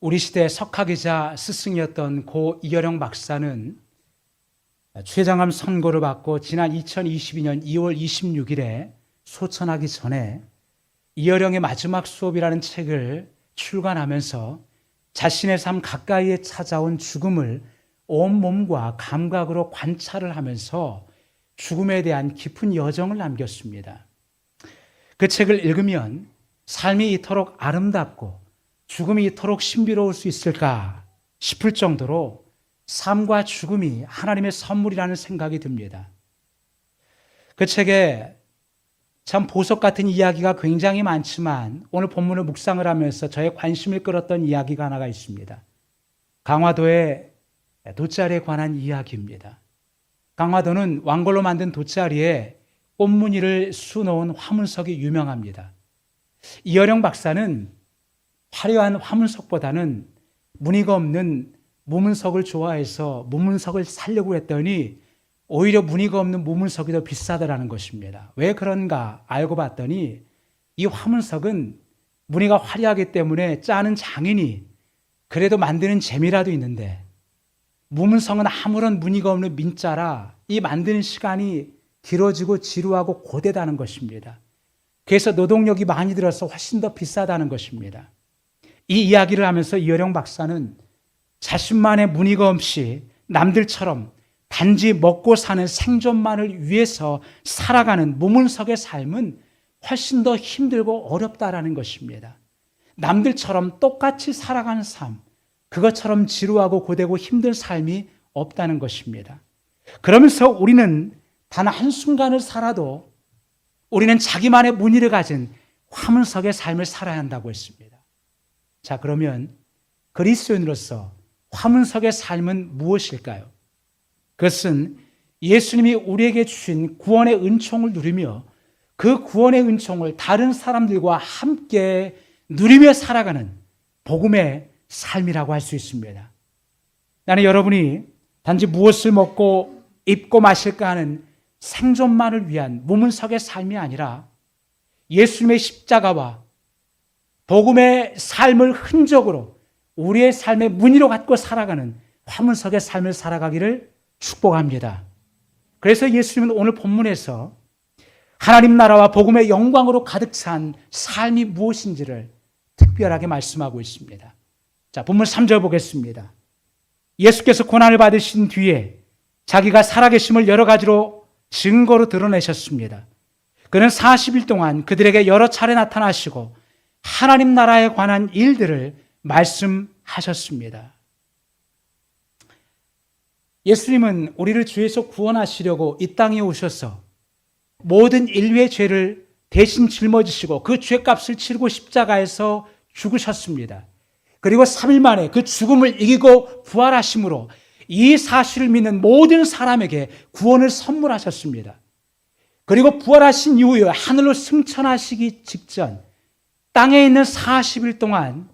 우리 시대 석학이자 스승이었던 고 이어령 박사는 최장암 선고를 받고 지난 2022년 2월 26일에 소천하기 전에 이어령의 마지막 수업이라는 책을 출간하면서 자신의 삶 가까이에 찾아온 죽음을 온몸과 감각으로 관찰을 하면서 죽음에 대한 깊은 여정을 남겼습니다. 그 책을 읽으면 삶이 이토록 아름답고 죽음이 이토록 신비로울 수 있을까 싶을 정도로 삶과 죽음이 하나님의 선물이라는 생각이 듭니다. 그 책에 참 보석 같은 이야기가 굉장히 많지만 오늘 본문을 묵상을 하면서 저의 관심을 끌었던 이야기가 하나가 있습니다. 강화도의 돗자리에 관한 이야기입니다. 강화도는 왕골로 만든 돗자리에 꽃무늬를 수놓은 화문석이 유명합니다. 이어령 박사는 화려한 화문석보다는 무늬가 없는 무문석을 좋아해서 무문석을 사려고 했더니 오히려 무늬가 없는 무문석이 더 비싸더라는 것입니다. 왜 그런가 알고 봤더니 이 화문석은 무늬가 화려하기 때문에 짜는 장인이 그래도 만드는 재미라도 있는데 무문석은 아무런 무늬가 없는 민자라 이 만드는 시간이 길어지고 지루하고 고되다는 것입니다. 그래서 노동력이 많이 들어서 훨씬 더 비싸다는 것입니다. 이 이야기를 하면서 이어령 박사는 자신만의 무늬가 없이 남들처럼 단지 먹고 사는 생존만을 위해서 살아가는 무문석의 삶은 훨씬 더 힘들고 어렵다라는 것입니다. 남들처럼 똑같이 살아가는 삶, 그것처럼 지루하고 고되고 힘든 삶이 없다는 것입니다. 그러면서 우리는 단 한순간을 살아도 우리는 자기만의 무늬를 가진 화문석의 삶을 살아야 한다고 했습니다. 자, 그러면 그리스도인으로서 화문석의 삶은 무엇일까요? 그것은 예수님이 우리에게 주신 구원의 은총을 누리며 그 구원의 은총을 다른 사람들과 함께 누리며 살아가는 복음의 삶이라고 할 수 있습니다. 나는 여러분이 단지 무엇을 먹고 입고 마실까 하는 생존만을 위한 무문석의 삶이 아니라 예수님의 십자가와 복음의 삶을 흔적으로 우리의 삶의 무늬로 갖고 살아가는 화문석의 삶을 살아가기를 축복합니다. 그래서 예수님은 오늘 본문에서 하나님 나라와 복음의 영광으로 가득 찬 삶이 무엇인지를 특별하게 말씀하고 있습니다. 자, 본문 3절 보겠습니다. 예수께서 고난을 받으신 뒤에 자기가 살아계심을 여러 가지로 증거로 드러내셨습니다. 그는 40일 동안 그들에게 여러 차례 나타나시고 하나님 나라에 관한 일들을 말씀하셨습니다. 예수님은 우리를 죄에서 구원하시려고 이 땅에 오셔서 모든 인류의 죄를 대신 짊어지시고 그 죄값을 치르고 십자가에서 죽으셨습니다. 그리고 3일 만에 그 죽음을 이기고 부활하심으로 이 사실을 믿는 모든 사람에게 구원을 선물하셨습니다. 그리고 부활하신 이후에 하늘로 승천하시기 직전 땅에 있는 40일 동안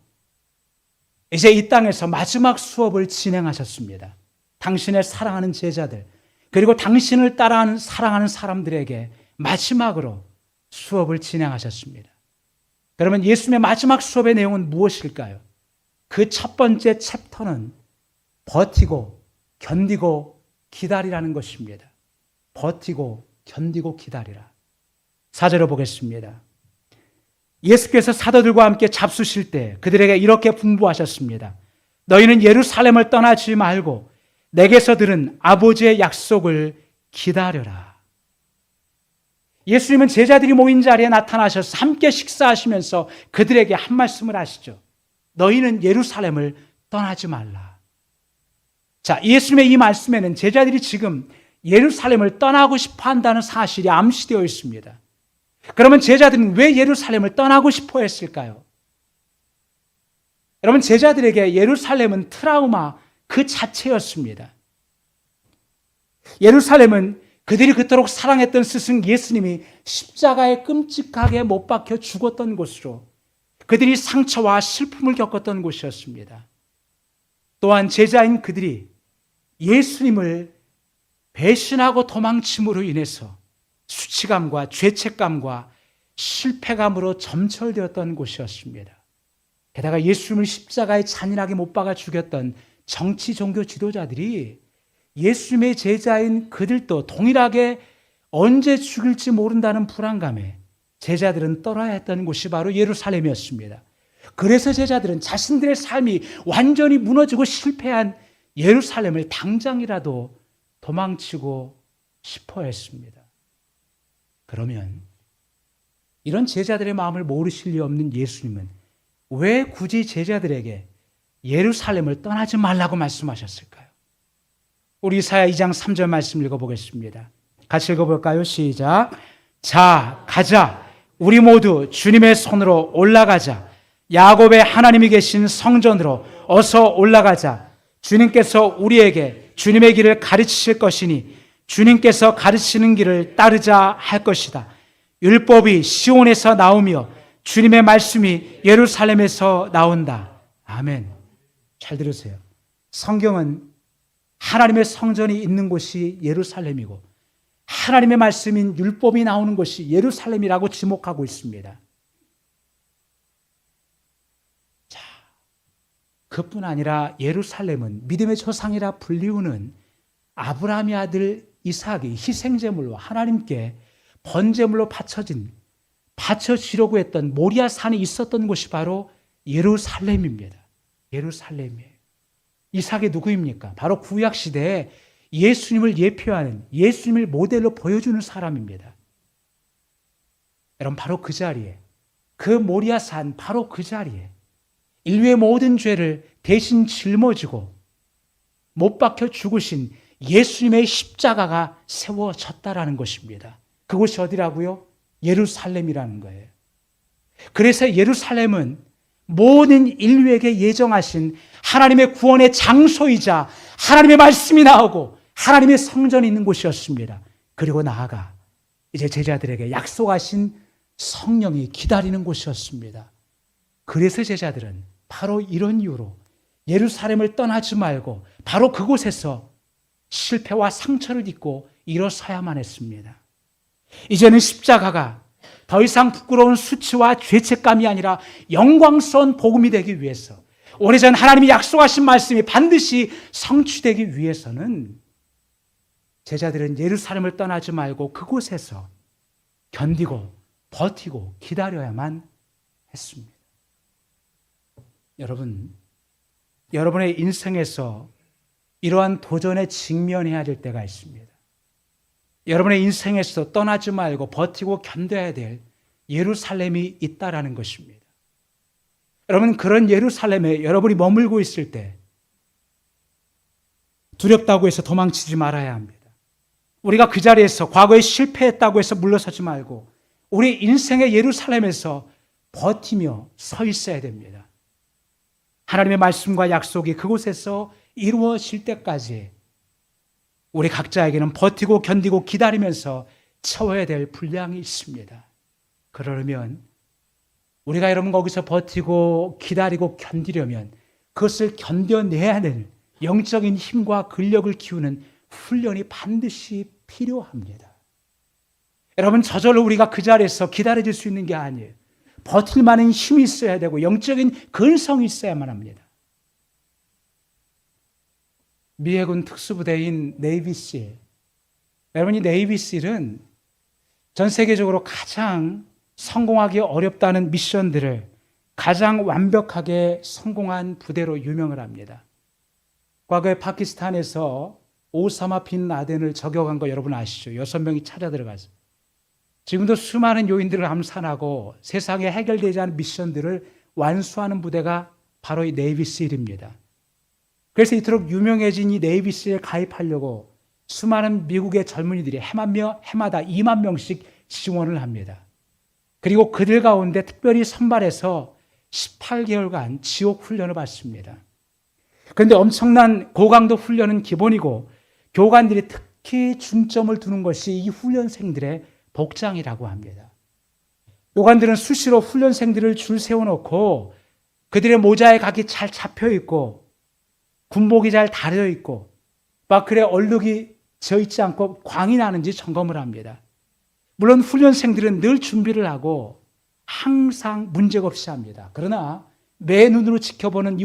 이제 이 땅에서 마지막 수업을 진행하셨습니다. 당신의 사랑하는 제자들 그리고 당신을 따라하는 사랑하는 사람들에게 마지막으로 수업을 진행하셨습니다. 그러면 예수님의 마지막 수업의 내용은 무엇일까요? 그 첫 번째 챕터는 버티고 견디고 기다리라는 것입니다. 버티고 견디고 기다리라. 4절을 보겠습니다. 예수께서 사도들과 함께 잡수실 때 그들에게 이렇게 분부하셨습니다. 너희는 예루살렘을 떠나지 말고 내게서 들은 아버지의 약속을 기다려라. 예수님은 제자들이 모인 자리에 나타나셔서 함께 식사하시면서 그들에게 한 말씀을 하시죠. 너희는 예루살렘을 떠나지 말라. 자, 예수님의 이 말씀에는 제자들이 지금 예루살렘을 떠나고 싶어 한다는 사실이 암시되어 있습니다. 그러면 제자들은 왜 예루살렘을 떠나고 싶어 했을까요? 여러분, 제자들에게 예루살렘은 트라우마 그 자체였습니다. 예루살렘은 그들이 그토록 사랑했던 스승 예수님이 십자가에 끔찍하게 못 박혀 죽었던 곳으로 그들이 상처와 슬픔을 겪었던 곳이었습니다. 또한 제자인 그들이 예수님을 배신하고 도망침으로 인해서 수치감과 죄책감과 실패감으로 점철되었던 곳이었습니다. 게다가 예수님을 십자가에 잔인하게 못 박아 죽였던 정치 종교 지도자들이 예수님의 제자인 그들도 동일하게 언제 죽일지 모른다는 불안감에 제자들은 떠나야 했던 곳이 바로 예루살렘이었습니다. 그래서 제자들은 자신들의 삶이 완전히 무너지고 실패한 예루살렘을 당장이라도 도망치고 싶어 했습니다. 그러면 이런 제자들의 마음을 모르실 리 없는 예수님은 왜 굳이 제자들에게 예루살렘을 떠나지 말라고 말씀하셨을까요? 우리 이사야 2장 3절 말씀 읽어보겠습니다. 같이 읽어볼까요? 시작. 자, 가자. 우리 모두 주님의 손으로 올라가자. 야곱의 하나님이 계신 성전으로 어서 올라가자. 주님께서 우리에게 주님의 길을 가르치실 것이니 주님께서 가르치는 길을 따르자 할 것이다. 율법이 시온에서 나오며 주님의 말씀이 예루살렘에서 나온다. 아멘. 잘 들으세요. 성경은 하나님의 성전이 있는 곳이 예루살렘이고 하나님의 말씀인 율법이 나오는 곳이 예루살렘이라고 지목하고 있습니다. 자, 그뿐 아니라 예루살렘은 믿음의 조상이라 불리우는 아브라함의 아들 이삭이 희생제물로 하나님께 번제물로 바쳐지려고 했던 모리아 산이 있었던 곳이 바로 예루살렘입니다. 예루살렘이에요. 이삭이 누구입니까? 바로 구약 시대에 예수님을 예표하는, 예수님을 모델로 보여주는 사람입니다. 여러분, 바로 그 자리에, 그 모리아 산 바로 그 자리에 인류의 모든 죄를 대신 짊어지고 못 박혀 죽으신 예수님의 십자가가 세워졌다라는 것입니다. 그곳이 어디라고요? 예루살렘이라는 거예요. 그래서 예루살렘은 모든 인류에게 예정하신 하나님의 구원의 장소이자 하나님의 말씀이 나오고 하나님의 성전이 있는 곳이었습니다. 그리고 나아가 이제 제자들에게 약속하신 성령이 기다리는 곳이었습니다. 그래서 제자들은 바로 이런 이유로 예루살렘을 떠나지 말고 바로 그곳에서 실패와 상처를 입고 일어서야만 했습니다. 이제는 십자가가 더 이상 부끄러운 수치와 죄책감이 아니라 영광스러운 복음이 되기 위해서, 오래전 하나님이 약속하신 말씀이 반드시 성취되기 위해서는 제자들은 예루살렘을 떠나지 말고 그곳에서 견디고 버티고 기다려야만 했습니다. 여러분, 여러분의 인생에서 이러한 도전에 직면해야 될 때가 있습니다. 여러분의 인생에서 떠나지 말고 버티고 견뎌야 될 예루살렘이 있다라는 것입니다. 여러분, 그런 예루살렘에 여러분이 머물고 있을 때 두렵다고 해서 도망치지 말아야 합니다. 우리가 그 자리에서 과거에 실패했다고 해서 물러서지 말고 우리 인생의 예루살렘에서 버티며 서 있어야 됩니다. 하나님의 말씀과 약속이 그곳에서 이루어질 때까지 우리 각자에게는 버티고 견디고 기다리면서 채워야 될 분량이 있습니다. 그러려면 우리가 여러분 거기서 버티고 기다리고 견디려면 그것을 견뎌내야 될 영적인 힘과 근력을 키우는 훈련이 반드시 필요합니다. 여러분, 저절로 우리가 그 자리에서 기다려질 수 있는 게 아니에요. 버틸 만한 힘이 있어야 되고 영적인 근성이 있어야만 합니다. 미 해군 특수부대인 네이비실, 여러분, 이 네이비실은 전 세계적으로 가장 성공하기 어렵다는 미션들을 가장 완벽하게 성공한 부대로 유명을 합니다. 과거에 파키스탄에서 오사마 빈 라덴을 저격한 거 여러분 아시죠? 6명이 찾아 들어가서 지금도 수많은 요인들을 암산하고 세상에 해결되지 않은 미션들을 완수하는 부대가 바로 이 네이비실입니다. 그래서 이토록 유명해진 이 네이비실에 가입하려고 수많은 미국의 젊은이들이 해마다 2만 명씩 지원을 합니다. 그리고 그들 가운데 특별히 선발해서 18개월간 지옥 훈련을 받습니다. 그런데 엄청난 고강도 훈련은 기본이고 교관들이 특히 중점을 두는 것이 이 훈련생들의 복장이라고 합니다. 교관들은 수시로 훈련생들을 줄 세워놓고 그들의 모자에 각이 잘 잡혀있고 군복이 잘 다려있고 바클에 얼룩이 져있지 않고 광이 나는지 점검을 합니다. 물론 훈련생들은 늘 준비를 하고 항상 문제가 없이 합니다. 그러나 매 눈으로 지켜보는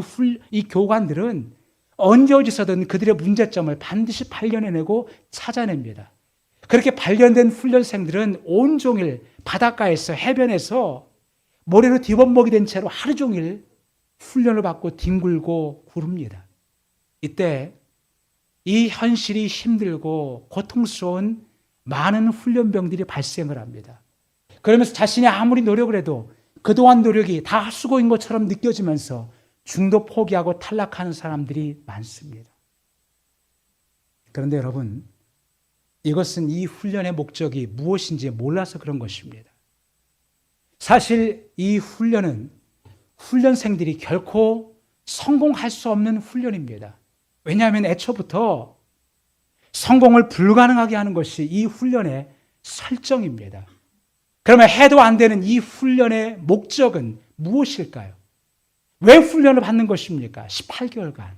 이 교관들은 언제 어디서든 그들의 문제점을 반드시 발견해내고 찾아냅니다. 그렇게 발견된 훈련생들은 온종일 바닷가에서 해변에서 모래로 뒤범벅이 된 채로 하루 종일 훈련을 받고 뒹굴고 구릅니다. 이때 이 현실이 힘들고 고통스러운 많은 훈련병들이 발생을 합니다. 그러면서 자신이 아무리 노력을 해도 그동안 노력이 다 헛수고인 것처럼 느껴지면서 중도 포기하고 탈락하는 사람들이 많습니다. 그런데 여러분, 이것은 이 훈련의 목적이 무엇인지 몰라서 그런 것입니다. 사실 이 훈련은 훈련생들이 결코 성공할 수 없는 훈련입니다. 왜냐하면 애초부터 성공을 불가능하게 하는 것이 이 훈련의 설정입니다. 그러면 해도 안 되는 이 훈련의 목적은 무엇일까요? 왜 훈련을 받는 것입니까? 18개월간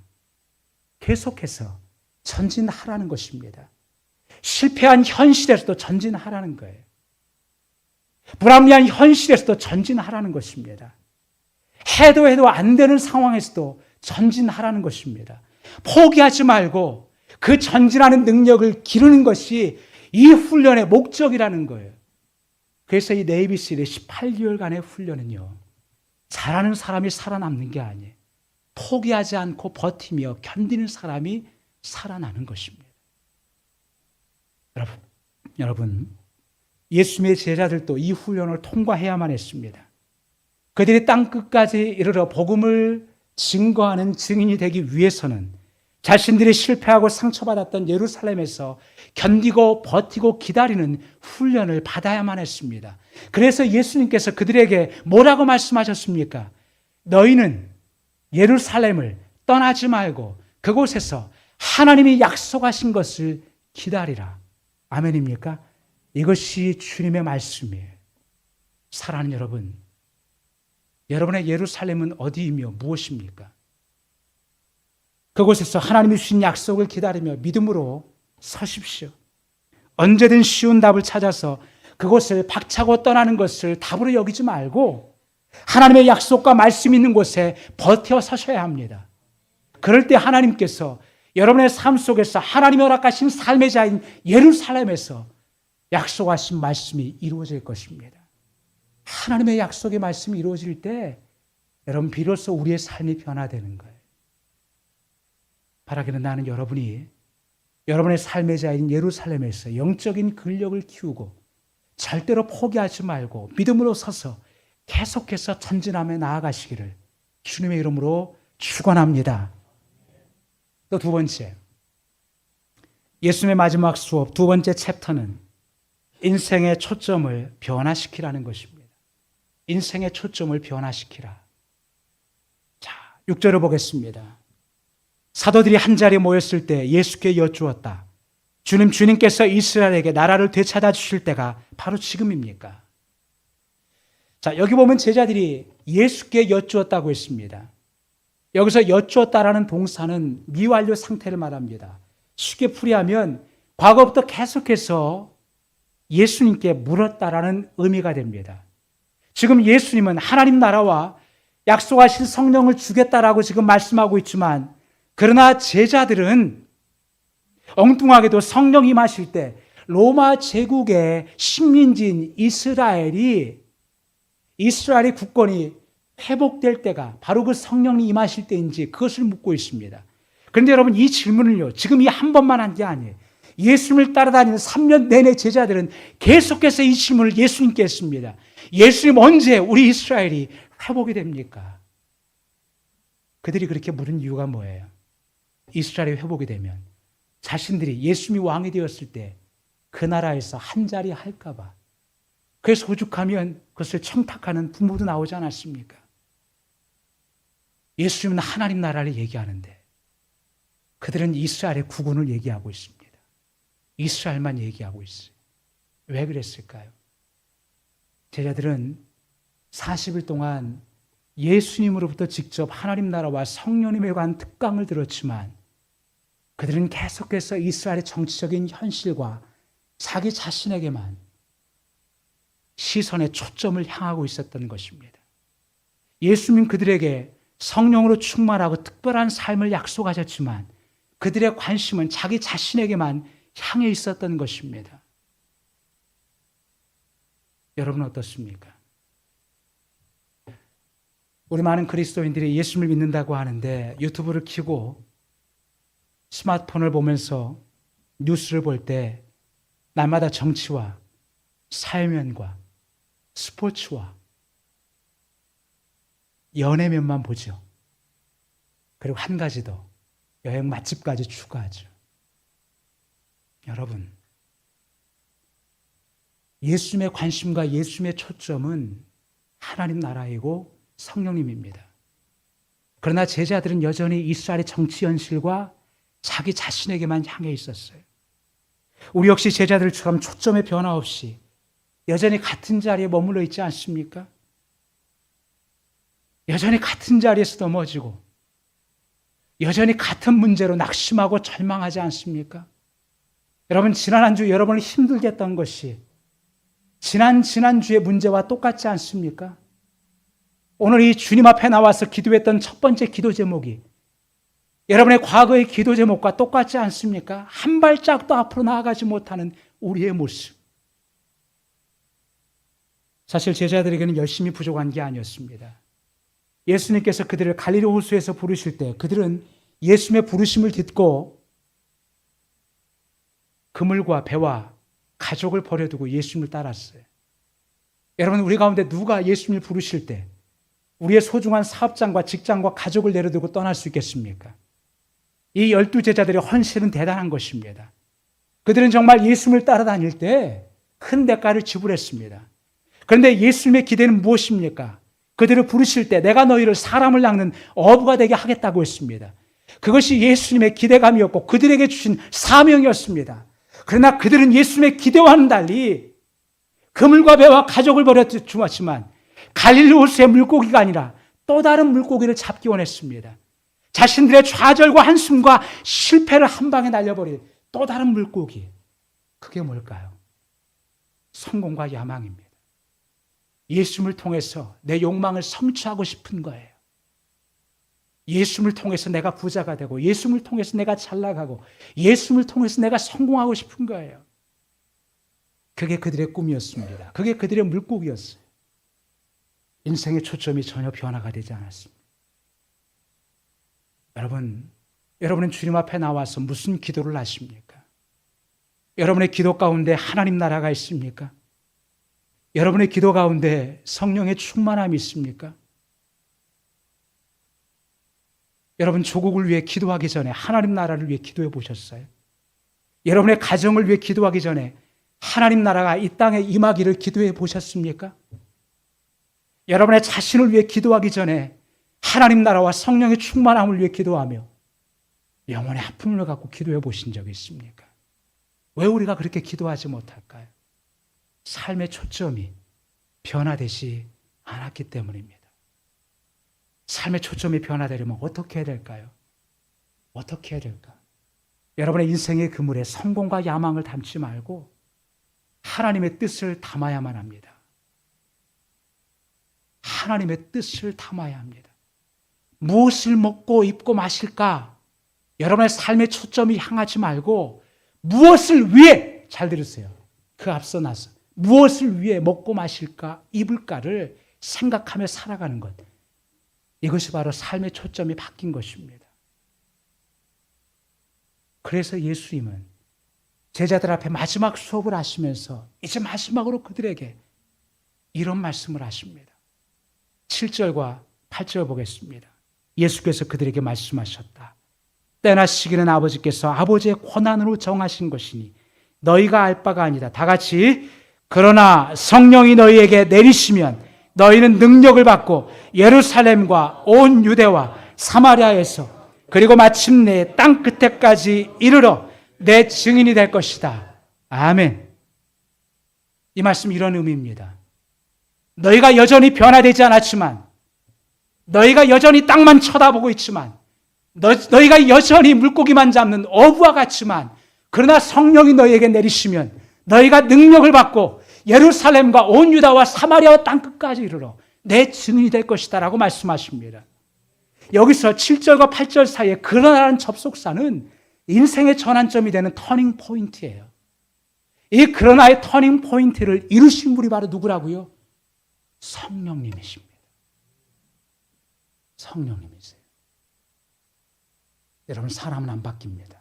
계속해서 전진하라는 것입니다. 실패한 현실에서도 전진하라는 거예요. 불합리한 현실에서도 전진하라는 것입니다. 해도 안 되는 상황에서도 전진하라는 것입니다. 포기하지 말고 그 전진하는 능력을 기르는 것이 이 훈련의 목적이라는 거예요. 그래서 이 네이비실의 18개월간의 훈련은요, 잘하는 사람이 살아남는 게 아니에요. 포기하지 않고 버티며 견디는 사람이 살아나는 것입니다. 여러분, 예수님의 제자들도 이 훈련을 통과해야만 했습니다. 그들이 땅끝까지 이르러 복음을 증거하는 증인이 되기 위해서는 자신들이 실패하고 상처받았던 예루살렘에서 견디고 버티고 기다리는 훈련을 받아야만 했습니다. 그래서 예수님께서 그들에게 뭐라고 말씀하셨습니까? 너희는 예루살렘을 떠나지 말고 그곳에서 하나님이 약속하신 것을 기다리라. 아멘입니까? 이것이 주님의 말씀이에요. 사랑하는 여러분, 여러분의 예루살렘은 어디이며 무엇입니까? 그곳에서 하나님이 주신 약속을 기다리며 믿음으로 서십시오. 언제든 쉬운 답을 찾아서 그곳을 박차고 떠나는 것을 답으로 여기지 말고 하나님의 약속과 말씀 있는 곳에 버텨 서셔야 합니다. 그럴 때 하나님께서 여러분의 삶 속에서 하나님이 허락하신 삶의 자인 예루살렘에서 약속하신 말씀이 이루어질 것입니다. 하나님의 약속의 말씀이 이루어질 때 여러분 비로소 우리의 삶이 변화되는 거예요. 바라기는 나는 여러분이 여러분의 삶의 자인 예루살렘에서 영적인 근력을 키우고 절대로 포기하지 말고 믿음으로 서서 계속해서 전진하며 나아가시기를 주님의 이름으로 축원합니다. 또 두 번째, 예수님의 마지막 수업 두 번째 챕터는 인생의 초점을 변화시키라는 것입니다. 인생의 초점을 변화시키라. 자, 6절을 보겠습니다. 사도들이 한자리에 모였을 때 예수께 여쭈었다. 주님께서 이스라엘에게 나라를 되찾아 주실 때가 바로 지금입니까? 자, 여기 보면 제자들이 예수께 여쭈었다고 했습니다. 여기서 여쭈었다라는 동사는 미완료 상태를 말합니다. 쉽게 풀이하면 과거부터 계속해서 예수님께 물었다라는 의미가 됩니다. 지금 예수님은 하나님 나라와 약속하신 성령을 주겠다라고 지금 말씀하고 있지만 그러나 제자들은 엉뚱하게도 성령 임하실 때 로마 제국의 식민지인 이스라엘이 국권이 회복될 때가 바로 그 성령이 임하실 때인지 그것을 묻고 있습니다. 그런데 여러분 이 질문을요, 지금 이 한 번만 한 게 아니에요. 예수님을 따라다니는 3년 내내 제자들은 계속해서 이 질문을 예수님께 했습니다. 예수님 언제 우리 이스라엘이 회복이 됩니까? 그들이 그렇게 물은 이유가 뭐예요? 이스라엘이 회복이 되면 자신들이 예수님이 왕이 되었을 때 그 나라에서 한 자리 할까 봐. 그래서 오죽하면 그것을 청탁하는 부모도 나오지 않았습니까? 예수님은 하나님 나라를 얘기하는데 그들은 이스라엘의 국군을 얘기하고 있습니다. 이스라엘만 얘기하고 있어요. 왜 그랬을까요? 제자들은 40일 동안 예수님으로부터 직접 하나님 나라와 성령님에 관한 특강을 들었지만 그들은 계속해서 이스라엘의 정치적인 현실과 자기 자신에게만 시선의 초점을 향하고 있었던 것입니다. 예수님 그들에게 성령으로 충만하고 특별한 삶을 약속하셨지만 그들의 관심은 자기 자신에게만 향해 있었던 것입니다. 여러분 어떻습니까? 우리 많은 그리스도인들이 예수를 믿는다고 하는데 유튜브를 켜고 스마트폰을 보면서 뉴스를 볼 때 날마다 정치와 사회면과 스포츠와 연애면만 보죠. 그리고 한 가지 더, 여행 맛집까지 추가하죠. 여러분, 예수님의 관심과 예수님의 초점은 하나님 나라이고 성령님입니다. 그러나 제자들은 여전히 이스라엘의 정치 현실과 자기 자신에게만 향해 있었어요. 우리 역시 제자들처럼 초점의 변화 없이 여전히 같은 자리에 머물러 있지 않습니까? 여전히 같은 자리에서 넘어지고 여전히 같은 문제로 낙심하고 절망하지 않습니까? 여러분, 지난 한 주 여러분을 힘들게 했던 것이 지난주의 문제와 똑같지 않습니까? 오늘 이 주님 앞에 나와서 기도했던 첫 번째 기도 제목이 여러분의 과거의 기도 제목과 똑같지 않습니까? 한 발짝도 앞으로 나아가지 못하는 우리의 모습. 사실 제자들에게는 열심히 부족한 게 아니었습니다. 예수님께서 그들을 갈릴리 호수에서 부르실 때 그들은 예수님의 부르심을 듣고 그물과 배와 가족을 버려두고 예수님을 따랐어요. 여러분, 우리 가운데 누가 예수님을 부르실 때 우리의 소중한 사업장과 직장과 가족을 내려두고 떠날 수 있겠습니까? 이 12제자들의 헌신은 대단한 것입니다. 그들은 정말 예수님을 따라다닐 때 큰 대가를 지불했습니다. 그런데 예수님의 기대는 무엇입니까? 그들을 부르실 때 내가 너희를 사람을 낚는 어부가 되게 하겠다고 했습니다. 그것이 예수님의 기대감이었고 그들에게 주신 사명이었습니다. 그러나 그들은 예수님의 기대와는 달리 그물과 배와 가족을 버려 주었지만 갈릴리 호수의 물고기가 아니라 또 다른 물고기를 잡기 원했습니다. 자신들의 좌절과 한숨과 실패를 한 방에 날려버릴 또 다른 물고기. 그게 뭘까요? 성공과 야망입니다. 예수님을 통해서 내 욕망을 성취하고 싶은 거예요. 예수님을 통해서 내가 부자가 되고 예수님을 통해서 내가 잘 나가고 예수님을 통해서 내가 성공하고 싶은 거예요. 그게 그들의 꿈이었습니다. 그게 그들의 물고기였어요. 인생의 초점이 전혀 변화가 되지 않았습니다. 여러분은 주님 앞에 나와서 무슨 기도를 하십니까? 여러분의 기도 가운데 하나님 나라가 있습니까? 여러분의 기도 가운데 성령의 충만함이 있습니까? 여러분, 조국을 위해 기도하기 전에 하나님 나라를 위해 기도해 보셨어요? 여러분의 가정을 위해 기도하기 전에 하나님 나라가 이 땅에 임하기를 기도해 보셨습니까? 여러분의 자신을 위해 기도하기 전에 하나님 나라와 성령의 충만함을 위해 기도하며 영혼의 아픔을 갖고 기도해 보신 적이 있습니까? 왜 우리가 그렇게 기도하지 못할까요? 삶의 초점이 변화되지 않았기 때문입니다. 삶의 초점이 변화되려면 어떻게 해야 될까요? 어떻게 해야 될까? 여러분의 인생의 그물에 성공과 야망을 담지 말고 하나님의 뜻을 담아야만 합니다. 하나님의 뜻을 담아야 합니다. 무엇을 먹고 입고 마실까? 여러분의 삶의 초점이 향하지 말고 무엇을 위해, 잘 들으세요. 그 앞서 나서 무엇을 위해 먹고 마실까, 입을까를 생각하며 살아가는 것. 이것이 바로 삶의 초점이 바뀐 것입니다. 그래서 예수님은 제자들 앞에 마지막 수업을 하시면서 이제 마지막으로 그들에게 이런 말씀을 하십니다. 7절과 8절 보겠습니다. 예수께서 그들에게 말씀하셨다. 때나 시기는 아버지께서 아버지의 권한으로 정하신 것이니 너희가 알 바가 아니다. 다 같이, 그러나 성령이 너희에게 내리시면 너희는 능력을 받고 예루살렘과 온 유대와 사마리아에서 그리고 마침내 땅 끝에까지 이르러 내 증인이 될 것이다. 아멘. 이 말씀 이런 의미입니다. 너희가 여전히 변화되지 않았지만, 너희가 여전히 땅만 쳐다보고 있지만, 너희가 여전히 물고기만 잡는 어부와 같지만, 그러나 성령이 너희에게 내리시면 너희가 능력을 받고 예루살렘과 온 유다와 사마리아와 땅끝까지 이르러 내 증인이 될 것이다 라고 말씀하십니다. 여기서 7절과 8절 사이에 그러나라는 접속사는 인생의 전환점이 되는 터닝 포인트예요. 이 그러나의 터닝 포인트를 이루신 분이 바로 누구라고요? 성령님이십니다. 성령님이세요. 여러분, 사람은 안 바뀝니다.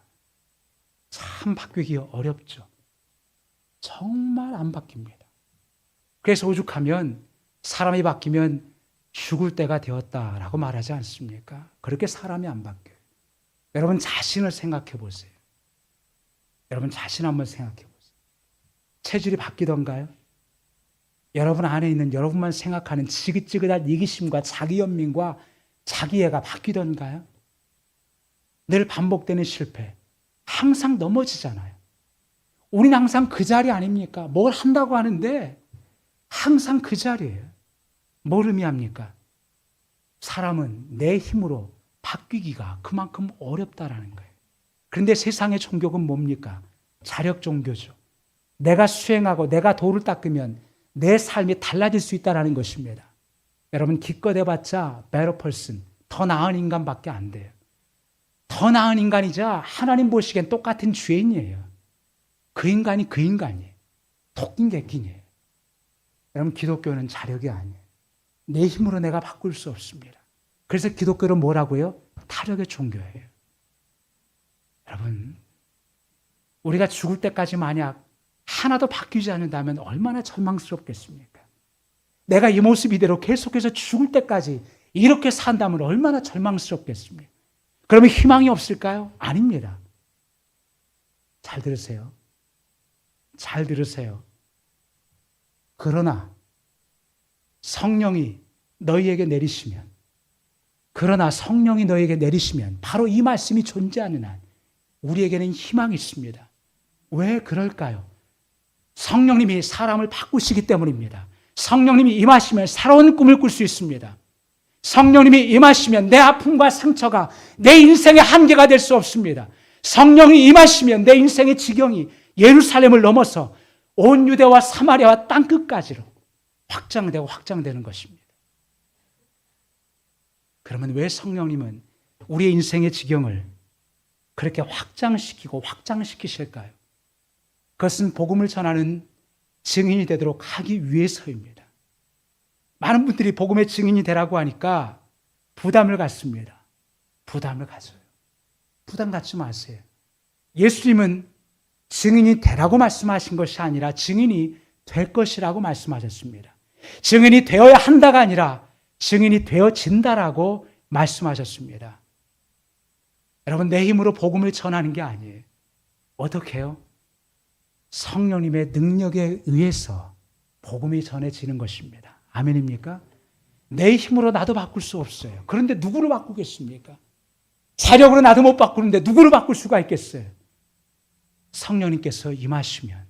참 바뀌기 어렵죠. 정말 안 바뀝니다. 그래서 오죽하면 사람이 바뀌면 죽을 때가 되었다라고 말하지 않습니까? 그렇게 사람이 안 바뀌어요. 여러분 자신을 생각해 보세요. 여러분 자신 한번 생각해 보세요. 체질이 바뀌던가요? 여러분 안에 있는 여러분만 생각하는 지긋지긋한 이기심과 자기연민과 자기애가 바뀌던가요? 늘 반복되는 실패, 항상 넘어지잖아요. 우리는 항상 그 자리 아닙니까? 뭘 한다고 하는데 항상 그 자리예요. 뭘 의미합니까? 사람은 내 힘으로 바뀌기가 그만큼 어렵다라는 거예요. 그런데 세상의 종교는 뭡니까? 자력 종교죠. 내가 수행하고 내가 도를 닦으면 내 삶이 달라질 수 있다는 것입니다. 여러분 기껏 해봤자 better person, 더 나은 인간밖에 안 돼요. 더 나은 인간이자 하나님 보시기엔 똑같은 죄인이에요. 그 인간이 그 인간이에요. 토낀 객긴이에요. 여러분 기독교는 자력이 아니에요. 내 힘으로 내가 바꿀 수 없습니다. 그래서 기독교는 뭐라고요? 타력의 종교예요. 여러분 우리가 죽을 때까지 만약 하나도 바뀌지 않는다면 얼마나 절망스럽겠습니까? 내가 이 모습 이대로 계속해서 죽을 때까지 이렇게 산다면 얼마나 절망스럽겠습니까? 그러면 희망이 없을까요? 아닙니다. 잘 들으세요. 잘 들으세요. 그러나 성령이 너희에게 내리시면, 그러나 성령이 너희에게 내리시면 바로 이 말씀이 존재하는 한 우리에게는 희망이 있습니다. 왜 그럴까요? 성령님이 사람을 바꾸시기 때문입니다. 성령님이 임하시면 새로운 꿈을 꿀 수 있습니다. 성령님이 임하시면 내 아픔과 상처가 내 인생의 한계가 될 수 없습니다. 성령이 임하시면 내 인생의 지경이 예루살렘을 넘어서 온 유대와 사마리아와 땅끝까지로 확장되고 확장되는 것입니다. 그러면 왜 성령님은 우리의 인생의 지경을 그렇게 확장시키고 확장시키실까요? 그것은 복음을 전하는 증인이 되도록 하기 위해서입니다. 많은 분들이 복음의 증인이 되라고 하니까 부담을 갖습니다. 부담을 가져요. 부담 갖지 마세요. 예수님은 증인이 되라고 말씀하신 것이 아니라 증인이 될 것이라고 말씀하셨습니다. 증인이 되어야 한다가 아니라 증인이 되어진다라고 말씀하셨습니다. 여러분 내 힘으로 복음을 전하는 게 아니에요. 어떻게 해요? 성령님의 능력에 의해서 복음이 전해지는 것입니다. 아멘입니까? 내 힘으로 나도 바꿀 수 없어요. 그런데 누구를 바꾸겠습니까? 자력으로 나도 못 바꾸는데 누구를 바꿀 수가 있겠어요? 성령님께서 임하시면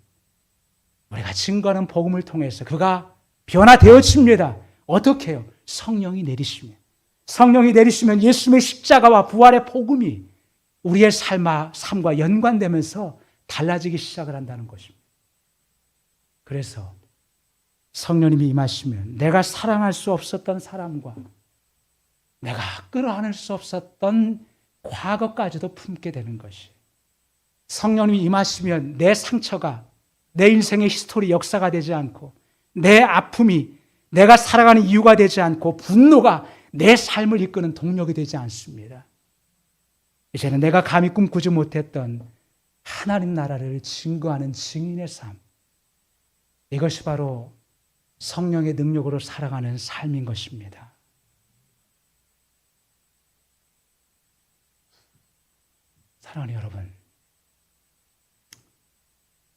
우리가 증거하는 복음을 통해서 그가 변화되어집니다. 어떻게 해요? 성령이 내리시면. 성령이 내리시면 예수님의 십자가와 부활의 복음이 우리의 삶과 연관되면서 달라지기 시작을 한다는 것입니다. 그래서 성령님이 임하시면 내가 사랑할 수 없었던 사람과 내가 끌어안을 수 없었던 과거까지도 품게 되는 것이, 성령님이 임하시면 내 상처가 내 인생의 히스토리 역사가 되지 않고 내 아픔이 내가 살아가는 이유가 되지 않고 분노가 내 삶을 이끄는 동력이 되지 않습니다. 이제는 내가 감히 꿈꾸지 못했던 하나님 나라를 증거하는 증인의 삶, 이것이 바로 성령의 능력으로 살아가는 삶인 것입니다. 사랑하는 여러분,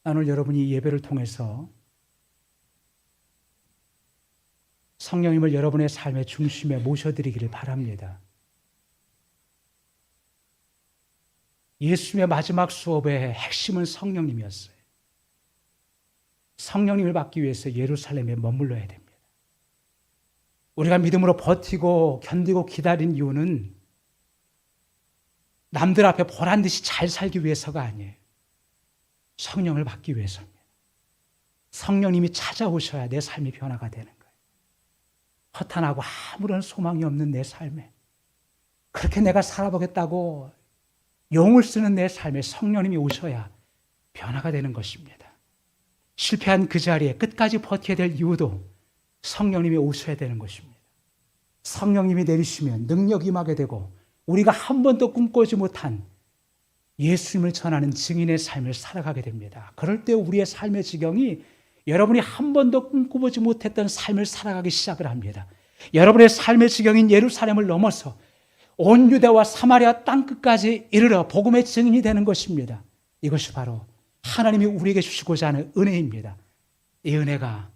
오늘 여러분이 예배를 통해서 성령님을 여러분의 삶의 중심에 모셔드리기를 바랍니다. 예수님의 마지막 수업의 핵심은 성령님이었어요. 성령님을 받기 위해서 예루살렘에 머물러야 됩니다. 우리가 믿음으로 버티고 견디고 기다린 이유는 남들 앞에 보란 듯이 잘 살기 위해서가 아니에요. 성령을 받기 위해서입니다. 성령님이 찾아오셔야 내 삶이 변화가 되는 거예요. 허탄하고 아무런 소망이 없는 내 삶에 그렇게 내가 살아보겠다고 용을 쓰는 내 삶에 성령님이 오셔야 변화가 되는 것입니다. 실패한 그 자리에 끝까지 버텨야 될 이유도 성령님이 오셔야 되는 것입니다. 성령님이 내리시면 능력이 임하게 되고 우리가 한 번도 꿈꾸지 못한 예수님을 전하는 증인의 삶을 살아가게 됩니다. 그럴 때 우리의 삶의 지경이 여러분이 한 번도 꿈꾸보지 못했던 삶을 살아가기 시작을 합니다. 여러분의 삶의 지경인 예루살렘을 넘어서 온 유대와 사마리아 땅끝까지 이르러 복음의 증인이 되는 것입니다. 이것이 바로 하나님이 우리에게 주시고자 하는 은혜입니다. 이 은혜가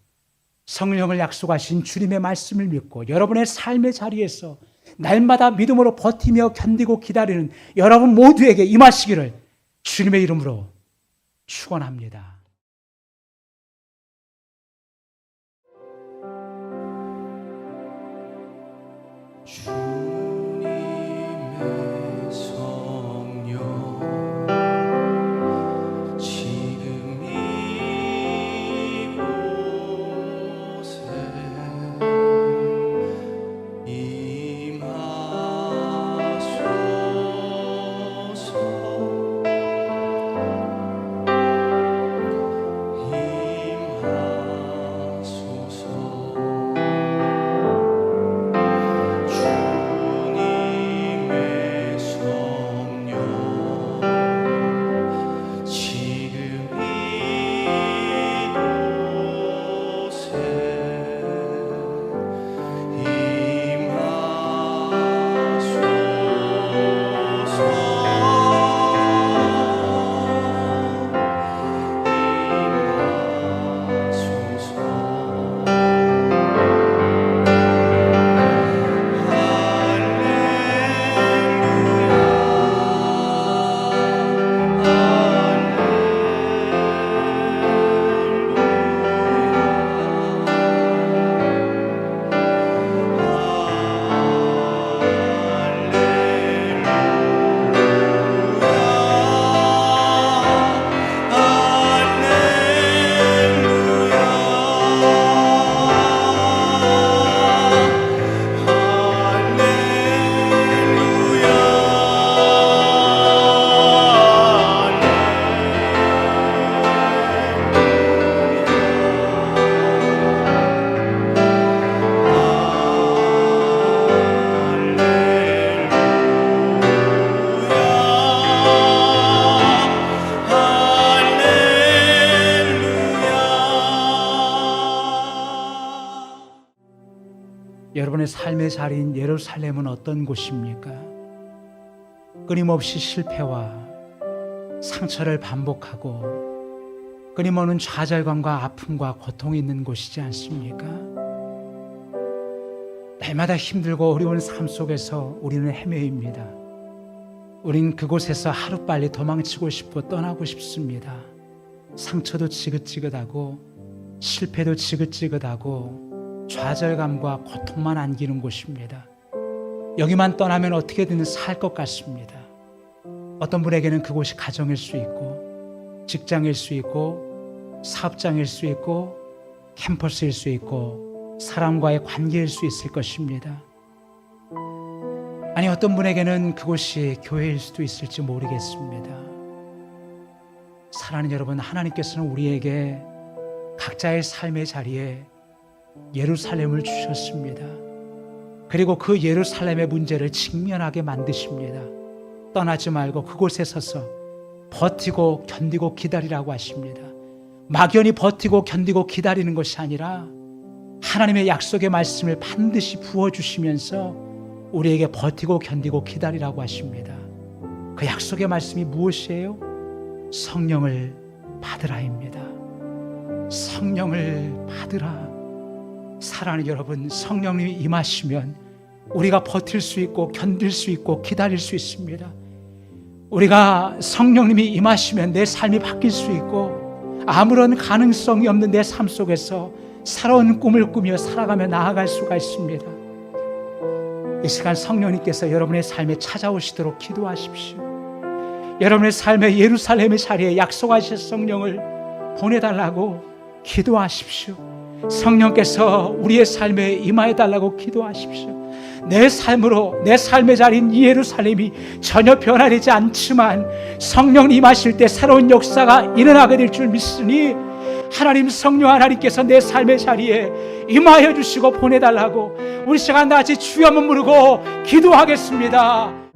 성령을 약속하신 주님의 말씀을 믿고 여러분의 삶의 자리에서 날마다 믿음으로 버티며 견디고 기다리는 여러분 모두에게 임하시기를 주님의 이름으로 축원합니다. 주님의 성령 지금 이곳에 여러분의 삶의 자리인 예루살렘은 어떤 곳입니까? 끊임없이 실패와 상처를 반복하고 끊임없는 좌절감과 아픔과 고통이 있는 곳이지 않습니까? 날마다 힘들고 어려운 삶 속에서 우리는 헤매입니다. 우린 그곳에서 하루빨리 도망치고 싶고 떠나고 싶습니다. 상처도 지긋지긋하고 실패도 지긋지긋하고 좌절감과 고통만 안기는 곳입니다. 여기만 떠나면 어떻게든 살 것 같습니다. 어떤 분에게는 그곳이 가정일 수 있고 직장일 수 있고 사업장일 수 있고 캠퍼스일 수 있고 사람과의 관계일 수 있을 것입니다. 아니 어떤 분에게는 그곳이 교회일 수도 있을지 모르겠습니다. 사랑하는 여러분, 하나님께서는 우리에게 각자의 삶의 자리에 예루살렘을 주셨습니다. 그리고 그 예루살렘의 문제를 직면하게 만드십니다. 떠나지 말고 그곳에 서서 버티고 견디고 기다리라고 하십니다. 막연히 버티고 견디고 기다리는 것이 아니라 하나님의 약속의 말씀을 반드시 부어주시면서 우리에게 버티고 견디고 기다리라고 하십니다. 그 약속의 말씀이 무엇이에요? 성령을 받으라입니다. 성령을 받으라. 사랑하는 여러분, 성령님이 임하시면 우리가 버틸 수 있고 견딜 수 있고 기다릴 수 있습니다. 우리가 성령님이 임하시면 내 삶이 바뀔 수 있고 아무런 가능성이 없는 내 삶 속에서 새로운 꿈을 꾸며 살아가며 나아갈 수가 있습니다. 이 시간 성령님께서 여러분의 삶에 찾아오시도록 기도하십시오. 여러분의 삶의 예루살렘의 자리에 약속하신 성령을 보내달라고 기도하십시오. 성령께서 우리의 삶에 임하여달라고 기도하십시오. 내 삶으로, 내 삶의 자리인 이 예루살렘이 전혀 변화되지 않지만 성령 임하실 때 새로운 역사가 일어나게 될 줄 믿으니 하나님, 성령 하나님께서 내 삶의 자리에 임하여 주시고 보내달라고 우리 시간 같이 주여 한번 부르고 기도하겠습니다.